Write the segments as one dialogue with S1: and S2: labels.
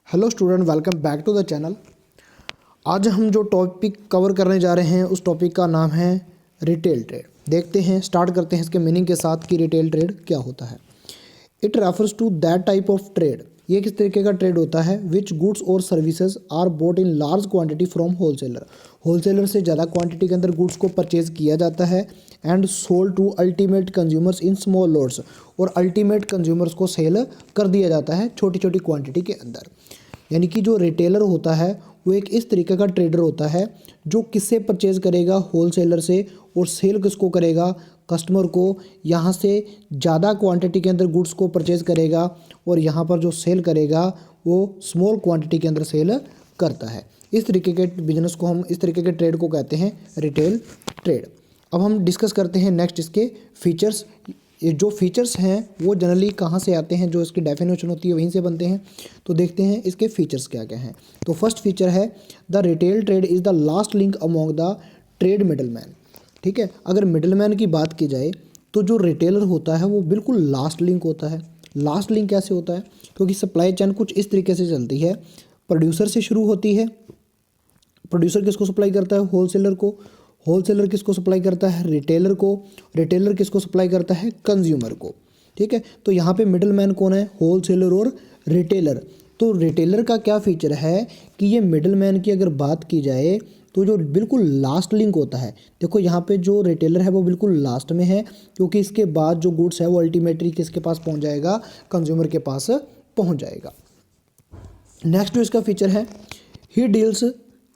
S1: Hello student, welcome back to the channel. आज हम जो टॉपिक कवर करने जा रहे हैं उस टॉपिक का नाम है रिटेल ट्रेड। देखते हैं, स्टार्ट करते हैं इसके मीनिंग के साथ कि रिटेल ट्रेड क्या होता है। It refers to that type of trade, ये किस तरीके का ट्रेड होता है, विच गुड्स और services are bought in large quantity from wholesaler. Wholesaler से ज़्यादा क्वांटिटी के अंदर गुड्स को परचेज किया जाता है and sold to ultimate consumers in small lots, और अल्टीमेट कंज्यूमर्स को सेल कर दिया जाता है छोटी छोटी क्वांटिटी के अंदर। यानी कि जो रिटेलर होता है वो एक इस तरीके का ट्रेडर होता है जो किससे परचेज़ करेगा, होलसेलर से, और सेल किसको करेगा, कस्टमर को। यहाँ से ज़्यादा क्वांटिटी के अंदर गुड्स को परचेज़ करेगा और यहाँ पर जो सेल करेगा वो स्मॉल क्वांटिटी के अंदर सेल करता है। इस तरीके के बिजनेस को हम, इस तरीके के ट्रेड को कहते हैं रिटेल ट्रेड। अब हम डिस्कस करते हैं नेक्स्ट इसके फीचर्स। ये जो फीचर्स हैं वो जनरली कहाँ से आते हैं, जो इसकी डेफिनेशन होती है वहीं से बनते हैं। तो देखते हैं इसके फीचर्स क्या क्या हैं। तो फर्स्ट फीचर है the retail trade is the last link among the trade middleman. ठीक है, अगर मिडलमैन की बात की जाए तो जो रिटेलर होता है वो बिल्कुल लास्ट लिंक होता है। लास्ट लिंक कैसे होता है? क्योंकि सप्लाई चेन कुछ इस तरीके से चलती है, प्रोड्यूसर से शुरू होती है। प्रोड्यूसर किसको सप्लाई करता है? होलसेलर को। होलसेलर किसको सप्लाई करता है? रिटेलर को। रिटेलर किसको सप्लाई करता है? कंज्यूमर को। ठीक है, तो यहाँ पे मिडल मैन कौन है? होलसेलर और रिटेलर। तो रिटेलर का क्या फीचर है कि ये मिडल मैन की अगर बात की जाए तो जो बिल्कुल लास्ट लिंक होता है, देखो यहाँ पे जो रिटेलर है वो बिल्कुल लास्ट में है, क्योंकि इसके बाद जो गुड्स है वो अल्टीमेटली किसके पास पहुँच जाएगा? कंज्यूमर के पास पहुँच जाएगा। नेक्स्ट जो इसका फीचर है, he deals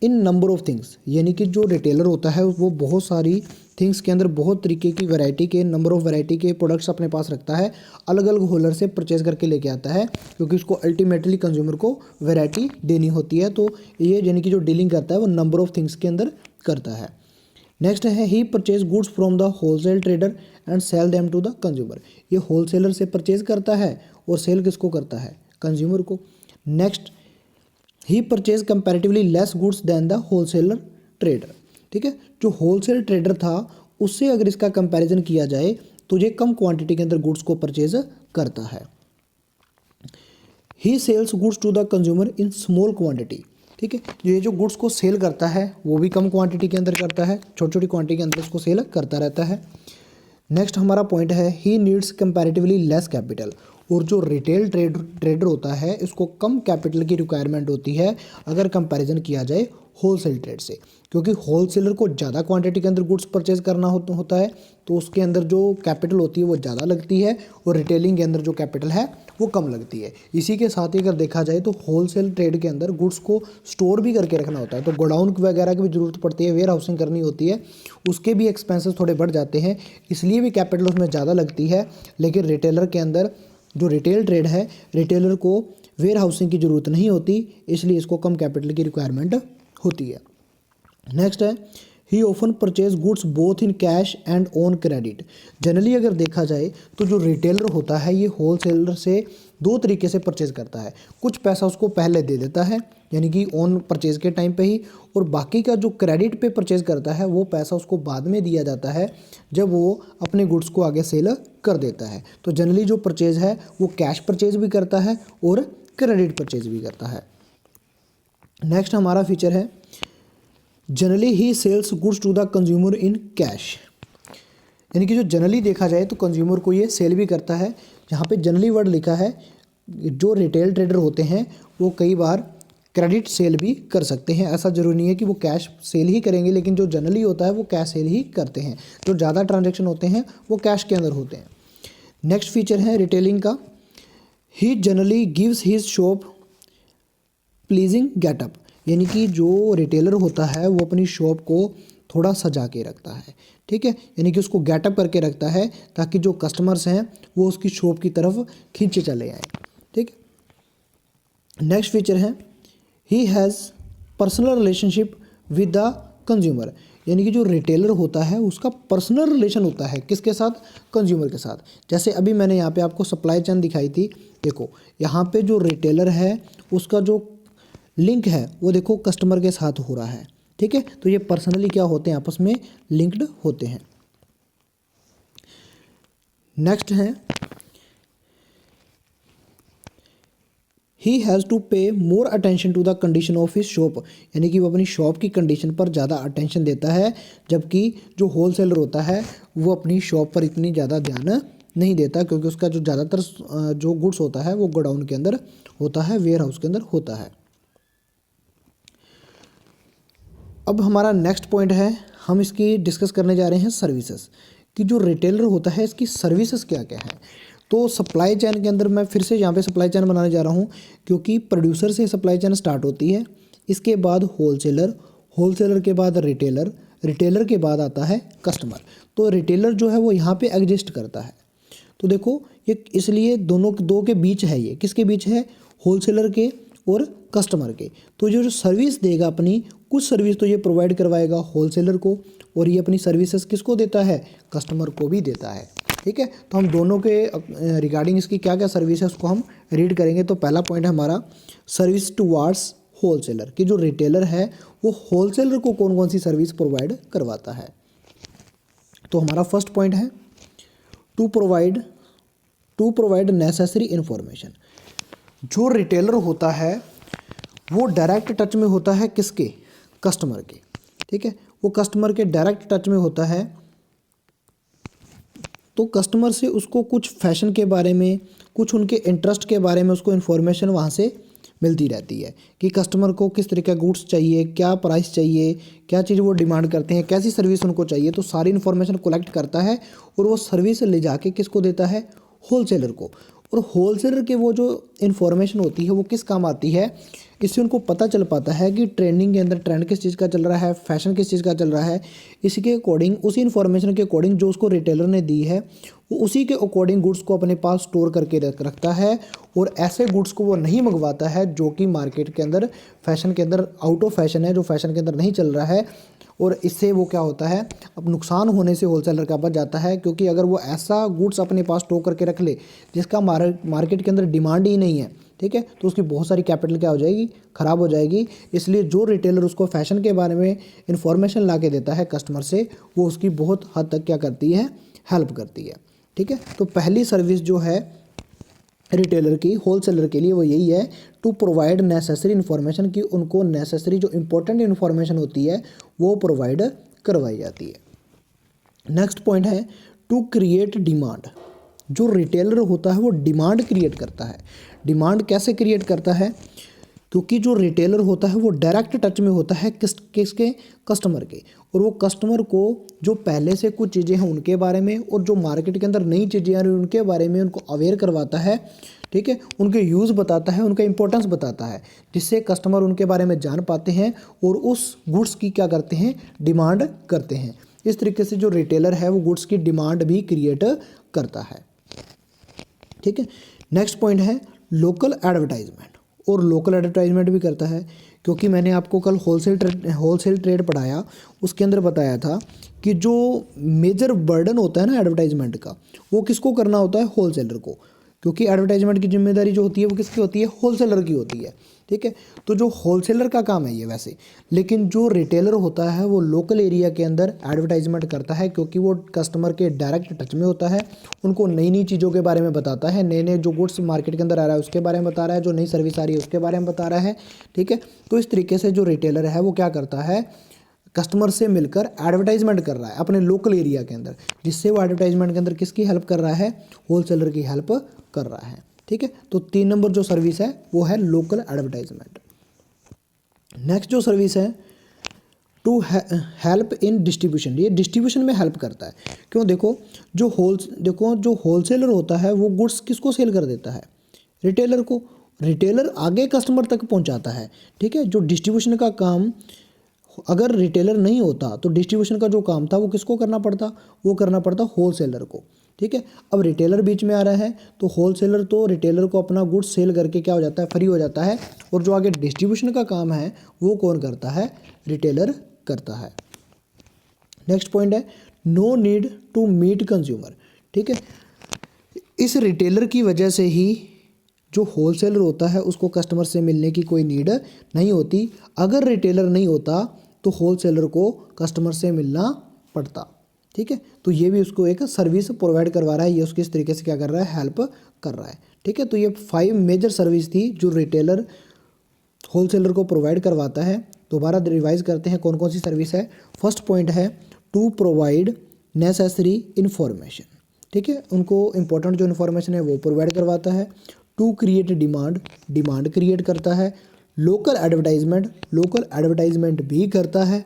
S1: in number of things. यानी कि जो रिटेलर होता है वो बहुत सारी थिंग्स के अंदर, बहुत तरीके की वैरायटी के, नंबर ऑफ वैरायटी के प्रोडक्ट्स अपने पास रखता है, अलग अलग होलर से परचेज करके लेके आता है, क्योंकि उसको अल्टीमेटली कंज्यूमर को वैरायटी देनी होती है। तो ये यानी कि जो डीलिंग करता है वो नंबर ऑफ थिंग्स के अंदर करता है। नेक्स्ट है he purchase goods from the wholesale trader and sell them to the consumer. ये होलसेलर से परचेज करता है और सेल किसको करता है? कंज्यूमर को। Next, he purchase comparatively less goods than the wholesaler trader. ठीक है, जो होलसेल ट्रेडर था उससे अगर इसका कंपैरिजन किया जाए तो ये कम क्वांटिटी के अंदर गुड्स को परचेज करता है। He sells goods to the consumer in small quantity. ठीक है, ये जो गुड्स को सेल करता है वो भी कम क्वांटिटी के अंदर करता है, छोटी छोटी क्वांटिटी के अंदर उसको सेल करता रहता है। नेक्स्ट हमारा पॉइंट है he needs comparatively less capital. और जो रिटेल ट्रेडर होता है इसको कम कैपिटल की रिक्वायरमेंट होती है अगर कंपैरिजन किया जाए होलसेल ट्रेड से, क्योंकि होलसेलर को ज़्यादा क्वांटिटी के अंदर गुड्स परचेज करना होता है, तो उसके अंदर जो कैपिटल होती है वो ज़्यादा लगती है, और रिटेलिंग के अंदर जो कैपिटल है वो कम लगती है। इसी के साथ ही अगर देखा जाए तो होलसेल ट्रेड के अंदर गुड्स को स्टोर भी करके रखना होता है, तो गोडाउन वगैरह की भी ज़रूरत पड़ती है, वेयर हाउसिंग करनी होती है, उसके भी एक्सपेंसेस थोड़े बढ़ जाते हैं, इसलिए भी कैपिटल उसमें ज़्यादा लगती है। लेकिन रिटेलर के अंदर जो रिटेल ट्रेड है, रिटेलर को वेयर हाउसिंग की ज़रूरत नहीं होती, इसलिए इसको कम कैपिटल की रिक्वायरमेंट होती है। नेक्स्ट है ही often purchase goods both in cash and on credit. Generally अगर देखा जाए तो जो रिटेलर होता है ये होलसेलर से दो तरीके से परचेज करता है। कुछ पैसा उसको पहले दे देता है यानी कि ऑन परचेज के टाइम पे ही, और बाकी का जो क्रेडिट पे परचेज करता है वो पैसा उसको बाद में दिया जाता है जब वो अपने गुड्स को आगे सेल कर देता है। तो जनरली जो परचेज है वो कैश परचेज भी करता है और क्रेडिट परचेज भी करता है। नेक्स्ट हमारा फीचर है जनरली ही sells goods to the consumer in cash. यानी कि जो जनरली देखा जाए तो कंज्यूमर को ये सेल भी करता है। यहाँ पे जनरली वर्ड लिखा है, जो रिटेल ट्रेडर होते हैं वो कई बार क्रेडिट सेल भी कर सकते हैं, ऐसा ज़रूरी नहीं है कि वो कैश सेल ही करेंगे, लेकिन जो जनरली होता है वो कैश सेल ही करते हैं। जो ज़्यादा ट्रांजेक्शन होते हैं वो कैश के अंदर होते हैं। नेक्स्ट फीचर है रिटेलिंग का, he generally gives his shop pleasing getup. यानी कि जो रिटेलर होता है वो अपनी शॉप को थोड़ा सजा के रखता है। ठीक है, यानी कि उसको गेटअप करके रखता है ताकि जो कस्टमर्स हैं वो उसकी शॉप की तरफ खींचे चले आएँ। ठीक है, नेक्स्ट फीचर है he has personal relationship with the consumer. यानी कि जो रिटेलर होता है उसका पर्सनल रिलेशन होता है किसके साथ? कंज्यूमर के साथ। जैसे अभी मैंने यहाँ पे आपको सप्लाई चेन दिखाई थी, देखो यहाँ पे जो रिटेलर है उसका जो लिंक है वो देखो कस्टमर के साथ हो रहा है। ठीक है, तो ये पर्सनली क्या होते हैं? आपस में लिंक्ड होते हैं। नेक्स्ट है ही has to pay more attention to the condition of his shop, यानी कि वो अपनी शॉप की कंडीशन पर ज़्यादा अटेंशन देता है, जबकि जो होल सेलर होता है वो अपनी शॉप पर इतनी ज़्यादा ध्यान नहीं देता, क्योंकि उसका जो ज़्यादातर जो गुड्स होता है वो गोडाउन के अंदर होता है, वेयर हाउस के अंदर होता है। अब हमारा नेक्स्ट पॉइंट है, हम इसकी डिस्कस करने जा रहे हैं सर्विसेज, कि जो रिटेलर होता है इसकी सर्विसेज क्या क्या है। तो सप्लाई चेन के अंदर मैं फिर से यहाँ पे सप्लाई चेन बनाने जा रहा हूँ, क्योंकि प्रोड्यूसर से सप्लाई चेन स्टार्ट होती है, इसके बाद होलसेलर, होलसेलर के बाद रिटेलर, रिटेलर के बाद आता है कस्टमर। तो रिटेलर जो है वो यहाँ पे एग्जिस्ट करता है। तो देखो ये इसलिए दोनों दो के बीच है, ये किसके बीच है, होलसेलर के और कस्टमर के। तो जो सर्विस देगा अपनी, कुछ सर्विस तो ये प्रोवाइड करवाएगा होलसेलर को, और ये अपनी सर्विसेज किसको देता है, कस्टमर को भी देता है। ठीक है, तो हम दोनों के रिगार्डिंग इसकी क्या क्या सर्विस है उसको हम रीड करेंगे। तो पहला पॉइंट है हमारा सर्विस टुवार्ड्स होलसेलर, कि जो रिटेलर है वो होलसेलर को कौन कौन सी सर्विस प्रोवाइड करवाता है। तो हमारा फर्स्ट पॉइंट है टू प्रोवाइड नेसेसरी इन्फॉर्मेशन। जो रिटेलर होता है वो डायरेक्ट टच में होता है किसके, कस्टमर के। ठीक है, वो कस्टमर के डायरेक्ट टच में होता है, तो कस्टमर से उसको कुछ फैशन के बारे में, कुछ उनके इंटरेस्ट के बारे में उसको इन्फॉर्मेशन वहाँ से मिलती रहती है, कि कस्टमर को किस तरह का गुड्स चाहिए, क्या प्राइस चाहिए, क्या चीज़ वो डिमांड करते हैं, कैसी सर्विस उनको चाहिए। तो सारी इन्फॉर्मेशन कलेक्ट करता है और वो सर्विस ले जाके किसको देता है, होलसेलर को। और होलसेलर के वो जो इन्फॉर्मेशन होती है वो किस काम आती है, इससे उनको पता चल पाता है कि ट्रेंडिंग के अंदर ट्रेंड किस चीज़ का चल रहा है, फैशन किस चीज़ का चल रहा है। इसके अकॉर्डिंग, उसी इन्फॉर्मेशन के अकॉर्डिंग जो उसको रिटेलर ने दी है वो उसी के अकॉर्डिंग गुड्स को अपने पास स्टोर करके रखता है, और ऐसे गुड्स को वो नहीं मंगवाता है जो कि मार्केट के अंदर फैशन के अंदर आउट ऑफ फैशन है, जो फैशन के अंदर नहीं चल रहा है। और इससे वो क्या होता है, अब नुकसान होने से होलसेलर का बच जाता है, क्योंकि अगर वो ऐसा गुड्स अपने पास स्टॉक करके रख ले जिसका मार्केट के अंदर डिमांड ही नहीं है, ठीक है, तो उसकी बहुत सारी कैपिटल क्या हो जाएगी, ख़राब हो जाएगी। इसलिए जो रिटेलर उसको फैशन के बारे में इंफॉर्मेशन ला के देता है कस्टमर से, वो उसकी बहुत हद तक क्या करती है, हेल्प करती है। ठीक है, तो पहली सर्विस जो है रिटेलर की होलसेलर के लिए वो यही है, टू प्रोवाइड नेसेसरी इन्फॉर्मेशन, की उनको नेसेसरी जो इंपॉर्टेंट इन्फॉर्मेशन होती है वो प्रोवाइड करवाई जाती है। नेक्स्ट पॉइंट है टू क्रिएट डिमांड। जो रिटेलर होता है वो डिमांड क्रिएट करता है। डिमांड कैसे क्रिएट करता है, क्योंकि जो रिटेलर होता है वो डायरेक्ट टच में होता है किसके, कस्टमर के। और वो कस्टमर को जो पहले से कुछ चीज़ें हैं उनके बारे में, और जो मार्केट के अंदर नई चीज़ें आ रही हैं उनके बारे में उनको अवेयर करवाता है। ठीक है, उनके यूज़ बताता है, उनका इंपॉर्टेंस बताता है, जिससे कस्टमर उनके बारे में जान पाते हैं और उस गुड्स की क्या करते हैं, डिमांड करते हैं। इस तरीके से जो रिटेलर है वो गुड्स की डिमांड भी क्रिएट करता है। ठीक है, नेक्स्ट पॉइंट है लोकल एडवर्टाइजमेंट। और लोकल एडवर्टाइजमेंट भी करता है, क्योंकि मैंने आपको कल होलसेल ट्रेड पढ़ाया, उसके अंदर बताया था कि जो मेजर बर्डन होता है ना एडवर्टाइजमेंट का, वो किसको करना होता है, होलसेलर को। क्योंकि एडवर्टाइजमेंट की जिम्मेदारी जो होती है वो किसकी होती है, होलसेलर की होती है। ठीक है, तो जो होलसेलर का काम है ये वैसे, लेकिन जो रिटेलर होता है वो लोकल एरिया के अंदर एडवर्टाइजमेंट करता है, क्योंकि वो कस्टमर के डायरेक्ट टच में होता है, उनको नई नई चीज़ों के बारे में बताता है, नए नए जो गुड्स मार्केट के अंदर आ रहा है उसके बारे में बता रहा है, जो नई सर्विस आ रही है उसके बारे में बता रहा है। ठीक है, तो इस तरीके से जो रिटेलर है वो क्या करता है, कस्टमर से मिलकर एडवर्टाइजमेंट कर रहा है अपने लोकल एरिया के अंदर, जिससे वो एडवर्टाइजमेंट के अंदर किसकी हेल्प कर रहा है, होलसेलर की हेल्प कर रहा है। ठीक है, तो 3 नंबर जो सर्विस है वो है लोकल एडवर्टाइजमेंट। नेक्स्ट जो सर्विस है टू हेल्प इन डिस्ट्रीब्यूशन। ये डिस्ट्रीब्यूशन में हेल्प करता है। क्यों, देखो जो होलसेलर होता है वो गुड्स किसको सेल कर देता है, रिटेलर को। रिटेलर आगे कस्टमर तक पहुंचाता है। ठीक है, जो डिस्ट्रीब्यूशन का काम, अगर रिटेलर नहीं होता तो डिस्ट्रीब्यूशन का जो काम था वो किसको करना पड़ता, वो करना पड़ता होलसेलर को। ठीक है, अब रिटेलर बीच में आ रहा है तो होलसेलर तो रिटेलर को अपना गुड्स सेल करके क्या हो जाता है, फ्री हो जाता है, और जो आगे डिस्ट्रीब्यूशन का काम है वो कौन करता है, रिटेलर करता है। नेक्स्ट पॉइंट है no need to meet consumer. ठीक है, इस रिटेलर की वजह से ही जो होलसेलर होता है उसको कस्टमर से मिलने की कोई नीड नहीं होती। अगर रिटेलर नहीं होता तो होलसेलर को कस्टमर से मिलना पड़ता। ठीक है। तो ये भी उसको एक सर्विस प्रोवाइड करवा रहा है, ये उसकी इस तरीके से क्या कर रहा है, हेल्प कर रहा है। ठीक है, तो ये 5 मेजर सर्विस थी जो रिटेलर होलसेलर को प्रोवाइड करवाता है। दोबारा रिवाइज करते हैं कौन कौन सी सर्विस है। फर्स्ट पॉइंट है टू प्रोवाइड नेसेसरी इन्फॉर्मेशन। ठीक है, उनको इम्पोर्टेंट जो इन्फॉर्मेशन है वो प्रोवाइड करवाता है। To create demand, demand create करता है। लोकल एडवर्टाइजमेंट, लोकल एडवर्टाइजमेंट भी करता है।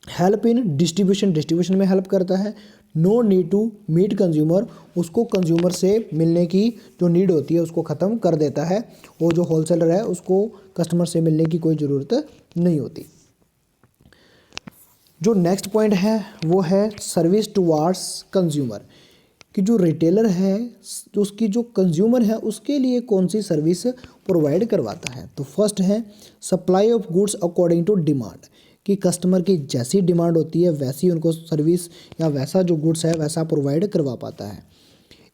S1: हेल्प इन डिस्ट्रीब्यूशन, डिस्ट्रीब्यूशन में हेल्प करता है। No need to meet consumer, उसको कंज्यूमर से मिलने की जो नीड होती है उसको ख़त्म कर देता है। वो जो होलसेलर है उसको कस्टमर से मिलने की कोई ज़रूरत नहीं होती। जो नेक्स्ट पॉइंट है वो है सर्विस टुवार्ड्स कंज्यूमर, कि जो रिटेलर है उसकी जो कंज्यूमर है उसके लिए कौन सी सर्विस प्रोवाइड करवाता है। तो फर्स्ट है supply of goods according to demand, कि कस्टमर की जैसी डिमांड होती है वैसी उनको सर्विस या वैसा जो गुड्स है वैसा प्रोवाइड करवा पाता है।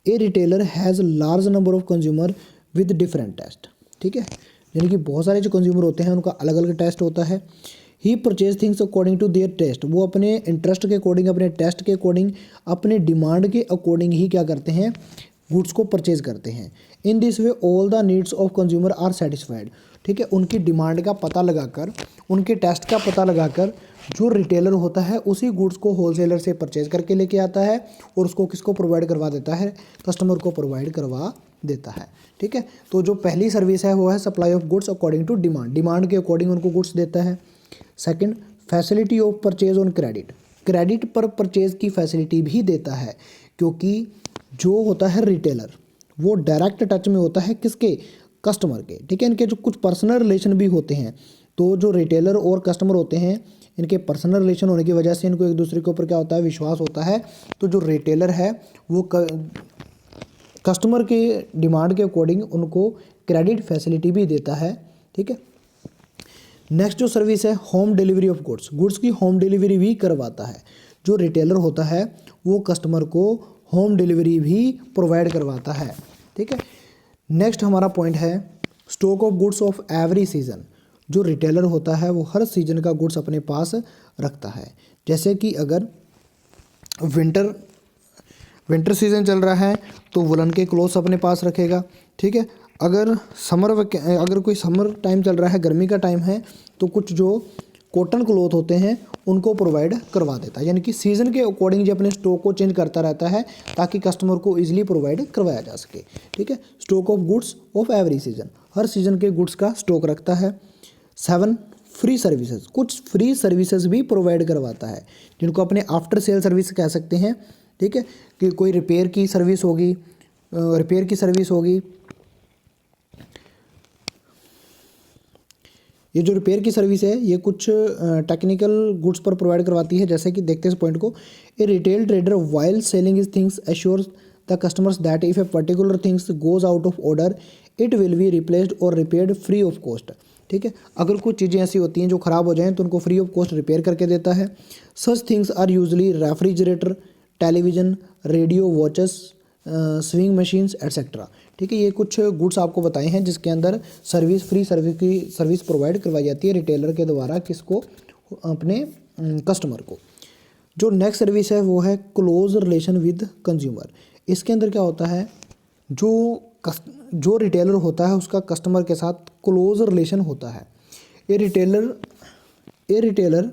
S1: A retailer has large number of consumer with different taste. ठीक है, यानी कि बहुत सारे जो कंज्यूमर होते हैं उनका अलग अलग टेस्ट होता है। He purchase things according to their taste, वो अपने इंटरेस्ट के अकॉर्डिंग, अपने टेस्ट के अकॉर्डिंग, अपने डिमांड के अकॉर्डिंग ही क्या करते हैं, गुड्स को परचेज करते हैं। In this way all the needs of consumer are satisfied. ठीक है, उनकी डिमांड का पता लगाकर, उनके टेस्ट का पता लगाकर जो रिटेलर होता है उसी गुड्स को होलसेलर से परचेज करके लेके आता है और उसको किसको प्रोवाइड करवा देता है, कस्टमर को प्रोवाइड करवा देता है। ठीक है, तो जो पहली सर्विस है वो है supply of goods according to demand, demand के अकॉर्डिंग उनको गुड्स देता है। Second, facility of purchase on credit, credit पर परचेज की फैसिलिटी भी देता है, क्योंकि जो होता है रिटेलर वो डायरेक्ट टच में होता है किसके, कस्टमर के। ठीक है, इनके जो कुछ पर्सनल रिलेशन भी होते हैं, तो जो रिटेलर और कस्टमर होते हैं इनके पर्सनल रिलेशन होने की वजह से इनको एक दूसरे के ऊपर क्या होता है, विश्वास होता है। तो जो रिटेलर है वो कस्टमर के डिमांड के अकॉर्डिंग उनको क्रेडिट फैसिलिटी भी देता है। ठीक है, नेक्स्ट जो सर्विस है home delivery of goods, goods की होम डिलीवरी भी करवाता है। जो रिटेलर होता है वो कस्टमर को होम डिलीवरी भी प्रोवाइड करवाता है। ठीक है, नेक्स्ट हमारा पॉइंट है stock of goods of every season, जो रिटेलर होता है वो हर सीजन का गुड्स अपने पास रखता है। जैसे कि अगर विंटर सीज़न चल रहा है तो वुलन के क्लोथ्स अपने पास रखेगा। ठीक है, अगर कोई समर टाइम चल रहा है, गर्मी का टाइम है, तो कुछ जो कॉटन क्लोथ होते हैं उनको प्रोवाइड करवा देता है। यानी कि सीज़न के अकॉर्डिंग जो अपने स्टॉक को चेंज करता रहता है ताकि कस्टमर को इजीली प्रोवाइड करवाया जा सके। ठीक है, stock of goods of every season, her season के गुड्स का स्टॉक रखता है। 7, फ्री सर्विसेज, कुछ फ्री सर्विसेज भी प्रोवाइड करवाता है जिनको अपने आफ्टर सेल सर्विस कह सकते हैं। ठीक है, कि कोई रिपेयर की सर्विस होगी, ये जो रिपेयर की सर्विस है ये कुछ टेक्निकल गुड्स पर प्रोवाइड करवाती है। जैसे कि देखते हैं इस पॉइंट को, a retail trader while selling his things assures the customers that if a particular things goes out of order it will be replaced और रिपेयर्ड फ्री ऑफ कॉस्ट। ठीक है, अगर कुछ चीज़ें ऐसी होती हैं जो ख़राब हो जाएं तो उनको फ्री ऑफ कॉस्ट रिपेयर करके देता है। Such things are usually refrigerator, television, radio, watches, sewing machines etcetera. ठीक है, ये कुछ गुड्स आपको बताए हैं जिसके अंदर फ्री सर्विस प्रोवाइड करवाई जाती है रिटेलर के द्वारा किसको, अपने कस्टमर को। जो नेक्स्ट सर्विस है वो है क्लोज रिलेशन विद कंज्यूमर। इसके अंदर क्या होता है, जो रिटेलर होता है उसका कस्टमर के साथ क्लोज रिलेशन होता है। A retailer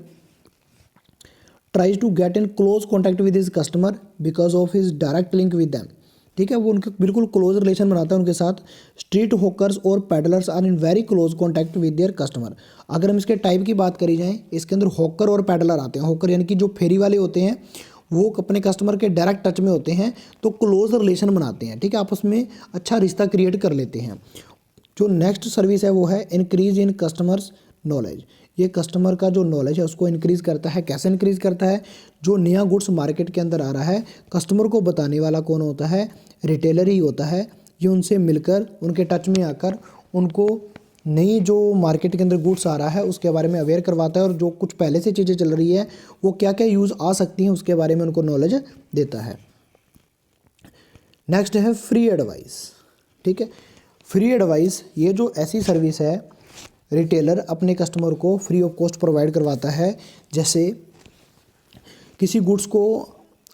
S1: tries to get in close contact with his customer because of his direct link with them. ठीक है, वो उनके बिल्कुल क्लोज रिलेशन बनाता है उनके साथ। स्ट्रीट हॉकर्स और peddlers are in very close contact with their customer. अगर हम इसके टाइप की बात करी जाए, इसके अंदर हॉकर और पैडलर आते हैं। हॉकर यानी कि जो फेरी वाले होते हैं वो अपने कस्टमर के डायरेक्ट टच में होते हैं, तो क्लोज रिलेशन बनाते हैं। ठीक है, आपस में अच्छा रिश्ता क्रिएट कर लेते हैं। जो नेक्स्ट सर्विस है वो है इंक्रीज इन कस्टमर्स नॉलेज। ये कस्टमर का जो नॉलेज है उसको इंक्रीज़ करता है। कैसे इंक्रीज़ करता है, जो नया गुड्स मार्केट के अंदर आ रहा है कस्टमर को बताने वाला कौन होता है, रिटेलर ही होता है। ये उनसे मिलकर, उनके टच में आकर उनको नई जो मार्केट के अंदर गुड्स आ रहा है उसके बारे में अवेयर करवाता है और जो कुछ पहले से चीज़ें चल रही है वो क्या क्या यूज़ आ सकती हैं उसके बारे में उनको नॉलेज देता है। नेक्स्ट है फ्री एडवाइस। ठीक है, फ्री एडवाइस ये जो ऐसी सर्विस है रिटेलर अपने कस्टमर को फ्री ऑफ कॉस्ट प्रोवाइड करवाता है। जैसे किसी गुड्स को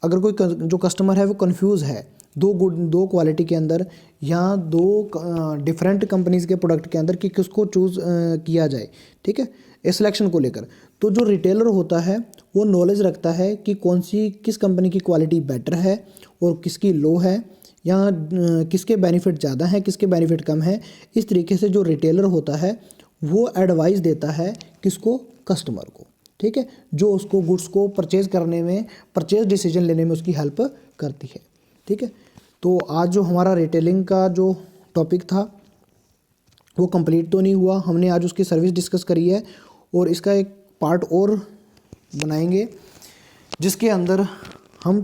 S1: अगर कोई जो कस्टमर है वो कंफ्यूज है दो क्वालिटी के अंदर या दो डिफरेंट कंपनीज़ के प्रोडक्ट के अंदर कि किसको चूज़ किया जाए, ठीक है, इस सिलेक्शन को लेकर, तो जो रिटेलर होता है वो नॉलेज रखता है कि किस कंपनी की क्वालिटी बेटर है और किसकी लो है, या किसके बेनिफिट ज़्यादा हैं किसके बेनिफिट कम है। इस तरीके से जो रिटेलर होता है वो एडवाइस देता है किसको, कस्टमर को, ठीक है, जो उसको गुड्स को परचेज़ करने में, परचेज़ डिसीजन लेने में उसकी हेल्प करती है, ठीक है। तो आज जो हमारा रिटेलिंग का जो टॉपिक था वो कंप्लीट तो नहीं हुआ, हमने आज उसकी सर्विस डिस्कस करी है और इसका एक पार्ट और बनाएंगे जिसके अंदर हम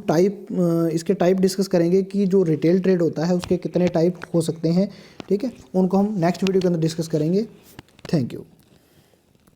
S1: इसके टाइप डिस्कस करेंगे कि जो रिटेल ट्रेड होता है उसके कितने टाइप हो सकते हैं, ठीक है, उनको हम नेक्स्ट वीडियो के अंदर डिस्कस करेंगे। Thank you.